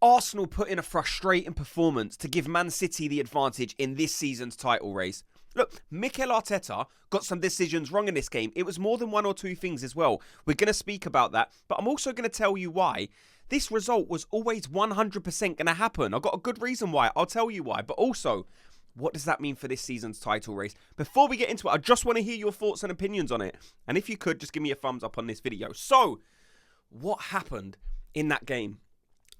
Arsenal put in a frustrating performance to give Man City the advantage in this season's title race. Look, Mikel Arteta got some decisions wrong in this game. It was more than one or two things as well. We're going to speak about that, but I'm also going to tell you why. This result was always 100% going to happen. I've got a good reason why. I'll tell you why. But also, what does that mean for this season's title race? Before we get into it, I just want to hear your thoughts and opinions on it. And if you could, just give me a thumbs up on this video. So, what happened in that game?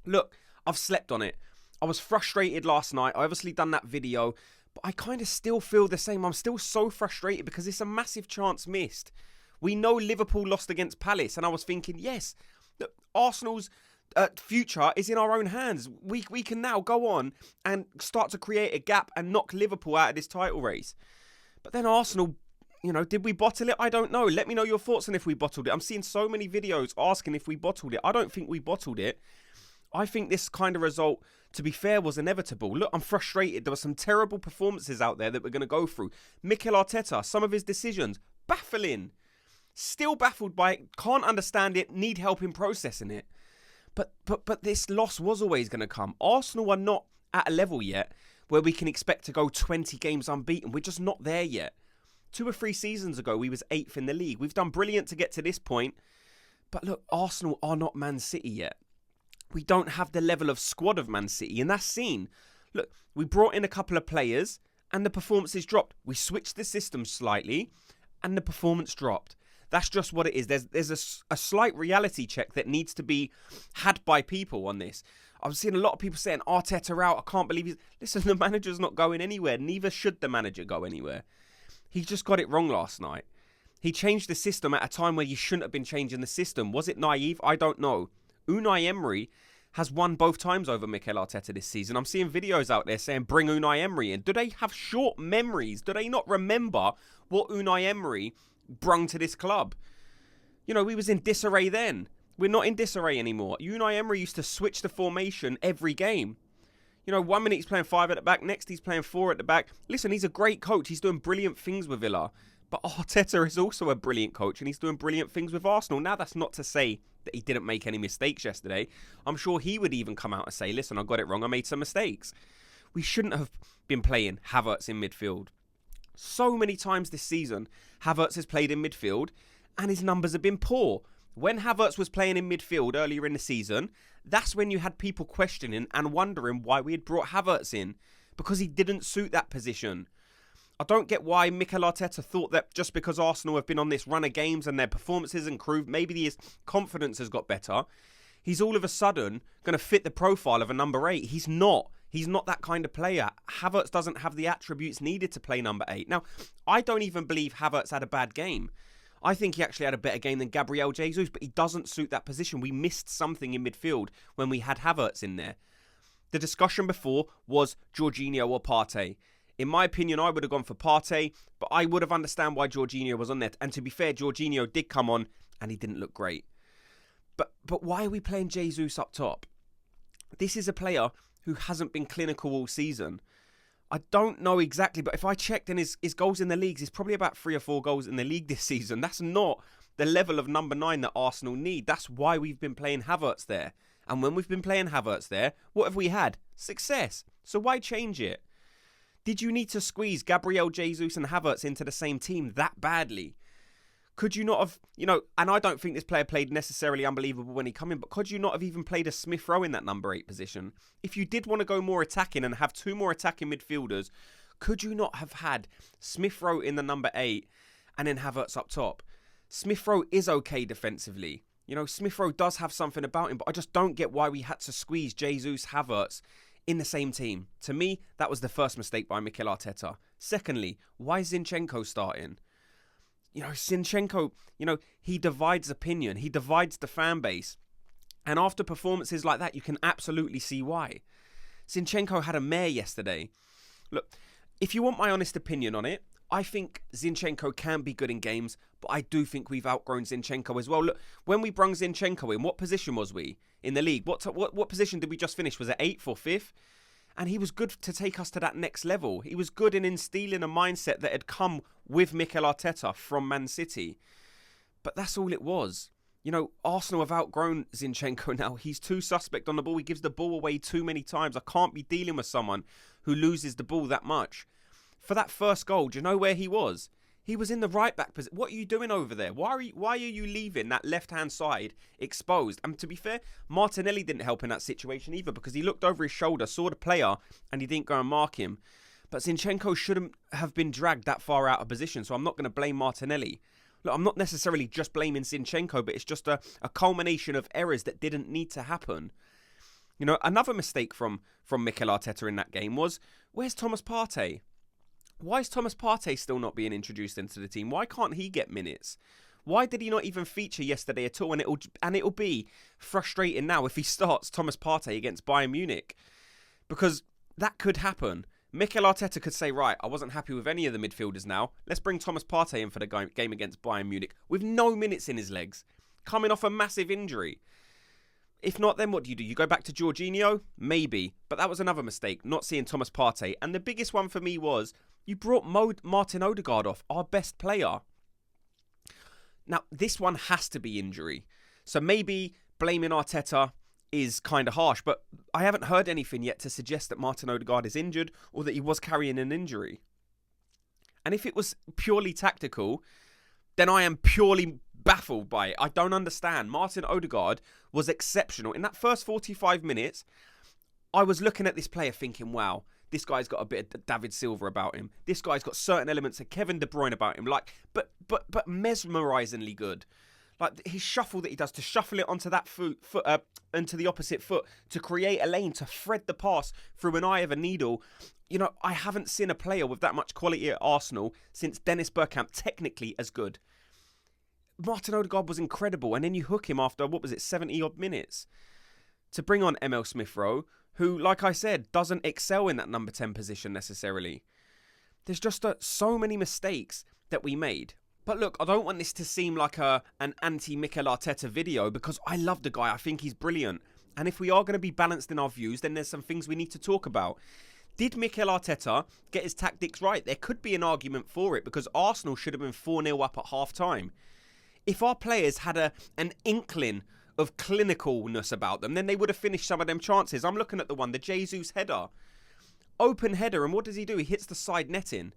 Look, I've slept on it. I was frustrated last night. I obviously done that video, but I kind of still feel the same. I'm still so frustrated because it's a massive chance missed. We know Liverpool lost against Palace, and I was thinking, yes, Arsenal's future is in our own hands. We can now go on and start to create a gap and knock Liverpool out of this title race. But then Arsenal, did we bottle it? I don't know. Let me know your thoughts on if we bottled it. I'm seeing so many videos asking if we bottled it. I don't think we bottled it. I think this kind of result, to be fair, was inevitable. Look, I'm frustrated. There were some terrible performances out there that we're going to go through. Mikel Arteta, some of his decisions, baffling. Still baffled by it. Can't understand it. Need help in processing it. But this loss was always going to come. Arsenal are not at a level yet where we can expect to go 20 games unbeaten. We're just not there yet. 2 or 3 seasons ago, we was 8th in the league. We've done brilliant to get to this point. But look, Arsenal are not Man City yet. We don't have the level of squad of Man City, and that's seen. Look, we brought in a couple of players, and the performances dropped. We switched the system slightly, and the performance dropped. That's just what it is. There's a slight reality check that needs to be had by people on this. I've seen a lot of people saying, Arteta out, I can't believe he's... Listen, the manager's not going anywhere. Neither should the manager go anywhere. He just got it wrong last night. He changed the system at a time where you shouldn't have been changing the system. Was it naive? I don't know. Unai Emery has won both times over Mikel Arteta this season. I'm seeing videos out there saying, bring Unai Emery in. Do they have short memories? Do they not remember what Unai Emery brung to this club? We was in disarray then. We're not in disarray anymore. Unai Emery used to switch the formation every game. 1 minute he's playing 5 at the back, next he's playing 4 at the back. Listen, he's a great coach. He's doing brilliant things with Villa. But Arteta is also a brilliant coach, and he's doing brilliant things with Arsenal. Now, that's not to say that he didn't make any mistakes yesterday. I'm sure he would even come out and say, listen, I got it wrong. I made some mistakes. We shouldn't have been playing Havertz in midfield. So many times this season, Havertz has played in midfield, and his numbers have been poor. When Havertz was playing in midfield earlier in the season, that's when you had people questioning and wondering why we had brought Havertz in, because he didn't suit that position. I don't get why Mikel Arteta thought that just because Arsenal have been on this run of games and their performances improved, maybe his confidence has got better, he's all of a sudden going to fit the profile of a number 8. He's not. He's not that kind of player. Havertz doesn't have the attributes needed to play number 8. Now, I don't even believe Havertz had a bad game. I think he actually had a better game than Gabriel Jesus, but he doesn't suit that position. We missed something in midfield when we had Havertz in there. The discussion before was Jorginho or Partey. In my opinion, I would have gone for Partey, but I would have understand why Jorginho was on there. And to be fair, Jorginho did come on and he didn't look great. But why are we playing Jesus up top? This is a player who hasn't been clinical all season. I don't know exactly, but if I checked in his goals in the leagues, he's probably about 3 or 4 goals in the league this season. That's not the level of number 9 that Arsenal need. That's why we've been playing Havertz there. And when we've been playing Havertz there, what have we had? Success. So why change it? Did you need to squeeze Gabriel Jesus and Havertz into the same team that badly? Could you not have, and I don't think this player played necessarily unbelievable when he came in, but could you not have even played a Smith Rowe in that number 8 position? If you did want to go more attacking and have 2 more attacking midfielders, could you not have had Smith Rowe in the number 8 and then Havertz up top? Smith Rowe is okay defensively. Smith Rowe does have something about him, but I just don't get why we had to squeeze Jesus, Havertz in the same team. To me, that was the first mistake by Mikel Arteta. Secondly, why is Zinchenko starting? Zinchenko, he divides opinion. He divides the fan base. And after performances like that, you can absolutely see why. Zinchenko had a mare yesterday. Look, if you want my honest opinion on it, I think Zinchenko can be good in games, but I do think we've outgrown Zinchenko as well. Look, when we brung Zinchenko in, what position was we in the league? What position did we just finish? Was it 8th or 5th? And he was good to take us to that next level. He was good in instilling a mindset that had come with Mikel Arteta from Man City. But that's all it was. Arsenal have outgrown Zinchenko now. He's too suspect on the ball. He gives the ball away too many times. I can't be dealing with someone who loses the ball that much. For that first goal, do you know where he was? He was in the right back position. What are you doing over there? Why are you leaving that left-hand side exposed? And to be fair, Martinelli didn't help in that situation either, because he looked over his shoulder, saw the player, and he didn't go and mark him. But Zinchenko shouldn't have been dragged that far out of position, so I'm not going to blame Martinelli. Look, I'm not necessarily just blaming Zinchenko, but it's just a culmination of errors that didn't need to happen. Another mistake from Mikel Arteta in that game was, where's Thomas Partey? Why is Thomas Partey still not being introduced into the team? Why can't he get minutes? Why did he not even feature yesterday at all? And it'll be frustrating now if he starts Thomas Partey against Bayern Munich, because that could happen. Mikel Arteta could say, right, I wasn't happy with any of the midfielders now. Let's bring Thomas Partey in for the game against Bayern Munich with no minutes in his legs, coming off a massive injury. If not, then what do? You go back to Jorginho? Maybe. But that was another mistake, not seeing Thomas Partey. And the biggest one for me was, you brought Martin Odegaard off, our best player. Now, this one has to be injury. So maybe blaming Arteta is kind of harsh, but I haven't heard anything yet to suggest that Martin Odegaard is injured or that he was carrying an injury. And if it was purely tactical, then I am purely baffled by it. I don't understand. Martin Odegaard was exceptional. In that first 45 minutes, I was looking at this player thinking, wow, this guy's got a bit of David Silva about him. This guy's got certain elements of Kevin De Bruyne about him, but mesmerisingly good. Like his shuffle that he does, to shuffle it onto that foot into the opposite foot, to create a lane, to thread the pass through an eye of a needle. I haven't seen a player with that much quality at Arsenal since Dennis Bergkamp, technically as good. Martin Odegaard was incredible, and then you hook him after, 70-odd minutes, to bring on Emil Smith-Rowe, who, like I said, doesn't excel in that number 10 position necessarily. There's just so many mistakes that we made. But look, I don't want this to seem like an anti-Mikel Arteta video, because I love the guy. I think he's brilliant. And if we are going to be balanced in our views, then there's some things we need to talk about. Did Mikel Arteta get his tactics right? There could be an argument for it, because Arsenal should have been 4-0 up at half-time. If our players had an inkling of clinicalness about them, then they would have finished some of them chances. I'm looking at the Jesus header. Open header, and what does he do? He hits the side netting.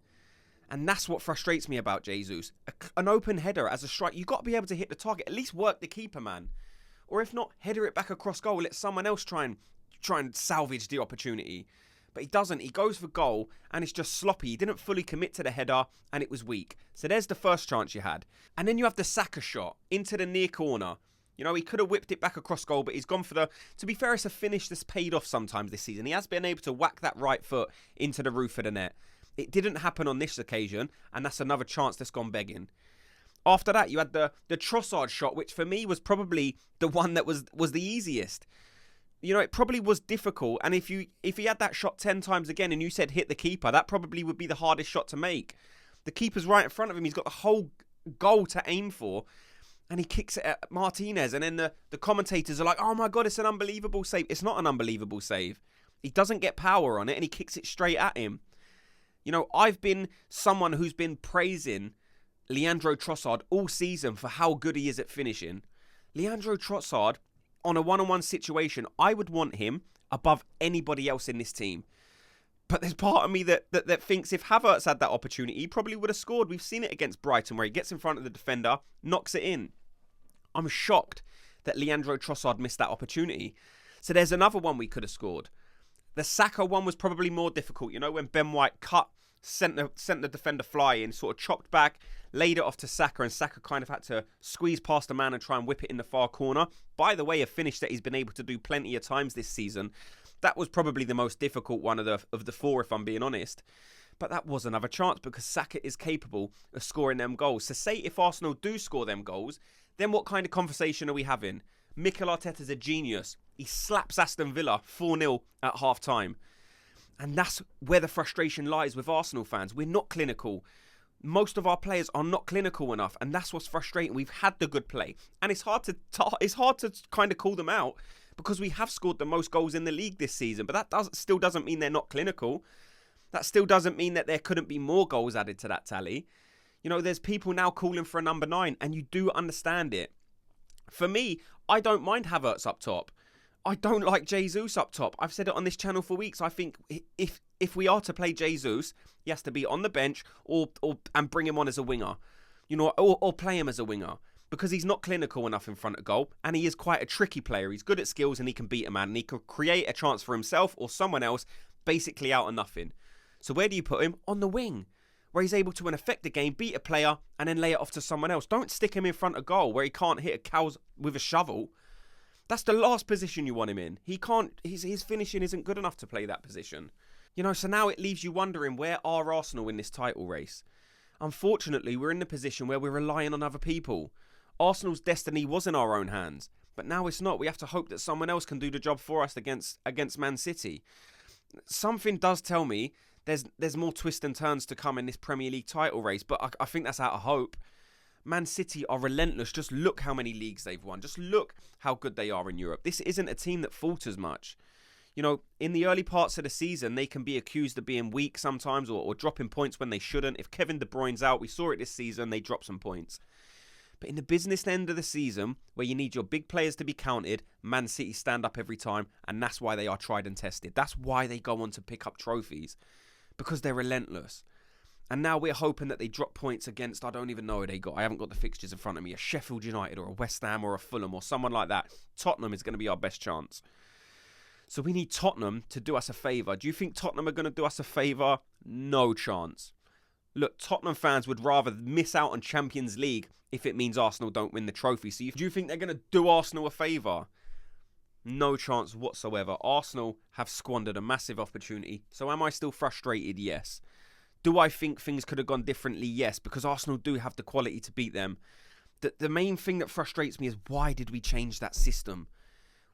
And that's what frustrates me about Jesus. An open header as a strike, you've got to be able to hit the target. At least work the keeper, man. Or if not, header it back across goal. Let someone else try and salvage the opportunity. But he doesn't. He goes for goal, and it's just sloppy. He didn't fully commit to the header, and it was weak. So there's the first chance you had. And then you have the Saka shot into the near corner. He could have whipped it back across goal, but he's gone for to be fair, it's a finish that's paid off sometimes this season. He has been able to whack that right foot into the roof of the net. It didn't happen on this occasion, and that's another chance that's gone begging. After that, you had the Trossard shot, which for me was probably the one that was the easiest. It probably was difficult, and if he had that shot 10 times again and you said hit the keeper, that probably would be the hardest shot to make. The keeper's right in front of him. He's got the whole goal to aim for, and he kicks it at Martinez, and then the commentators are like, oh my God, it's an unbelievable save. It's not an unbelievable save. He doesn't get power on it, and he kicks it straight at him. I've been someone who's been praising Leandro Trossard all season for how good he is at finishing. Leandro Trossard, on a one-on-one situation, I would want him above anybody else in this team. But there's part of me that thinks if Havertz had that opportunity, he probably would have scored. We've seen it against Brighton, where he gets in front of the defender, knocks it in. I'm shocked that Leandro Trossard missed that opportunity. So there's another one we could have scored. The Saka one was probably more difficult. When Ben White sent the defender flying, sort of chopped back, laid it off to Saka, and Saka kind of had to squeeze past the man and try and whip it in the far corner. By the way, a finish that he's been able to do plenty of times this season. That was probably the most difficult one of the four, if I'm being honest. But that was another chance, because Saka is capable of scoring them goals. So say if Arsenal do score them goals, then what kind of conversation are we having? Mikel Arteta's a genius. He slaps Aston Villa 4-0 at half-time. And that's where the frustration lies with Arsenal fans. We're not clinical. Most of our players are not clinical enough, and that's what's frustrating. We've had the good play, and it's hard to kind of call them out, because we have scored the most goals in the league this season. But that still doesn't mean they're not clinical. That still doesn't mean that there couldn't be more goals added to that tally. There's people now calling for a number 9, and you do understand it. For me, I don't mind Havertz up top. I don't like Jesus up top. I've said it on this channel for weeks. I think if we are to play Jesus, he has to be on the bench and bring him on as a winger, or play him as a winger, because he's not clinical enough in front of goal, and he is quite a tricky player. He's good at skills and he can beat a man, and he could create a chance for himself or someone else basically out of nothing. So where do you put him? On the wing, where he's able to affect the game, beat a player, and then lay it off to someone else. Don't stick him in front of goal where he can't hit a cow with a shovel. That's the last position you want him in. He can't. His finishing isn't good enough to play that position. So now it leaves you wondering, where are Arsenal in this title race? Unfortunately, we're in the position where we're relying on other people. Arsenal's destiny was in our own hands, but now it's not. We have to hope that someone else can do the job for us against Man City. Something does tell me there's more twists and turns to come in this Premier League title race, but I think that's out of hope. Man City are relentless. Just look how many leagues they've won. Just look how good they are in Europe. This isn't a team that falters much. In the early parts of the season, they can be accused of being weak sometimes or dropping points when they shouldn't. If Kevin De Bruyne's out, we saw it this season, they drop some points. But in the business end of the season, where you need your big players to be counted, Man City stand up every time, and that's why they are tried and tested. That's why they go on to pick up trophies, because they're relentless. And now we're hoping that they drop points against, I don't even know who they got. I haven't got the fixtures in front of me. A Sheffield United or a West Ham or a Fulham or someone like that. Tottenham is going to be our best chance. So we need Tottenham to do us a favour. Do you think Tottenham are going to do us a favour? No chance. Look, Tottenham fans would rather miss out on Champions League if it means Arsenal don't win the trophy. So do you think they're going to do Arsenal a favour? No chance whatsoever. Arsenal have squandered a massive opportunity. So am I still frustrated? Yes. Do I think things could have gone differently? Yes, because Arsenal do have the quality to beat them. The main thing that frustrates me is, why did we change that system?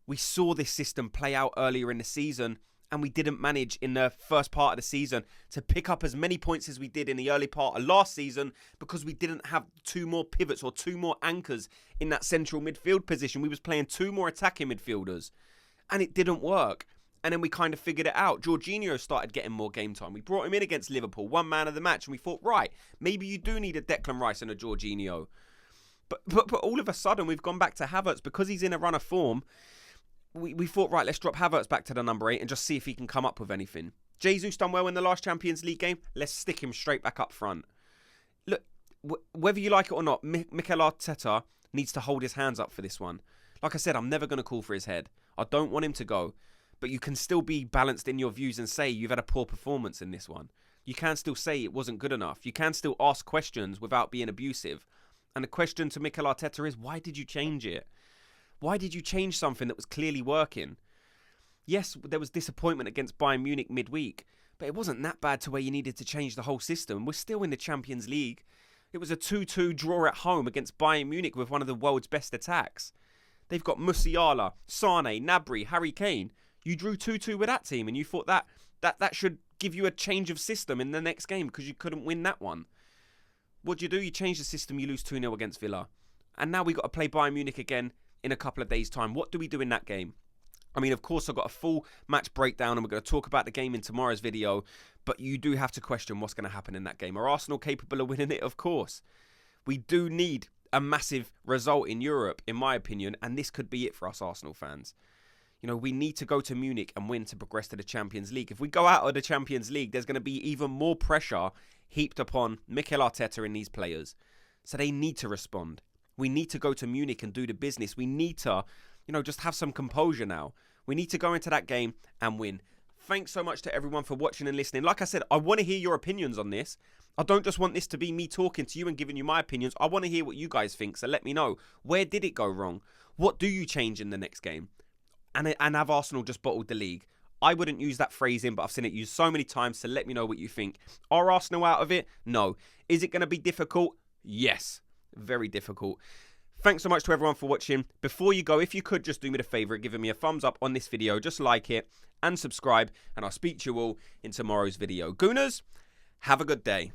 We saw this system play out earlier in the season, and we didn't manage in the first part of the season to pick up as many points as we did in the early part of last season, because we didn't have two more pivots or two more anchors in that central midfield position. We was playing two more attacking midfielders, and it didn't work. And then we kind of figured it out. Jorginho started getting more game time. We brought him in against Liverpool, one man of the match, and we thought, right, maybe you do need a Declan Rice and a Jorginho. But all of a sudden, we've gone back to Havertz because he's in a run of form. We thought, right, let's drop Havertz back to the number 8 and just see if he can come up with anything. Jesus done well in the last Champions League game. Let's stick him straight back up front. Look, whether you like it or not, Mikel Arteta needs to hold his hands up for this one. Like I said, I'm never going to call for his head. I don't want him to go. But you can still be balanced in your views and say you've had a poor performance in this one. You can still say it wasn't good enough. You can still ask questions without being abusive. And the question to Mikel Arteta is, why did you change it? Why did you change something that was clearly working? Yes, there was disappointment against Bayern Munich midweek, but it wasn't that bad to where you needed to change the whole system. We're still in the Champions League. It was a 2-2 draw at home against Bayern Munich with one of the world's best attacks. They've got Musiala, Sane, Gnabry, Harry Kane. You drew 2-2 with that team, and you thought that should give you a change of system in the next game because you couldn't win that one. What do? You change the system, you lose 2-0 against Villa. And now we've got to play Bayern Munich again in a couple of days' time. What do we do in that game? I mean, of course, I've got a full match breakdown, and we're going to talk about the game in tomorrow's video, but you do have to question what's going to happen in that game. Are Arsenal capable of winning it? Of course. We do need a massive result in Europe, in my opinion, and this could be it for us Arsenal fans. We need to go to Munich and win to progress to the Champions League. If we go out of the Champions League, there's going to be even more pressure heaped upon Mikel Arteta and these players. So they need to respond. We need to go to Munich and do the business. We need to, just have some composure now. We need to go into that game and win. Thanks so much to everyone for watching and listening. Like I said, I want to hear your opinions on this. I don't just want this to be me talking to you and giving you my opinions. I want to hear what you guys think. So let me know. Where did it go wrong? What do you change in the next game? And have Arsenal just bottled the league? I wouldn't use that phrasing, but I've seen it used so many times, so let me know what you think. Are Arsenal out of it? No. Is it going to be difficult? Yes. Very difficult. Thanks so much to everyone for watching. Before you go, if you could just do me the favour of giving me a thumbs up on this video, just like it and subscribe, and I'll speak to you all in tomorrow's video. Gooners, have a good day.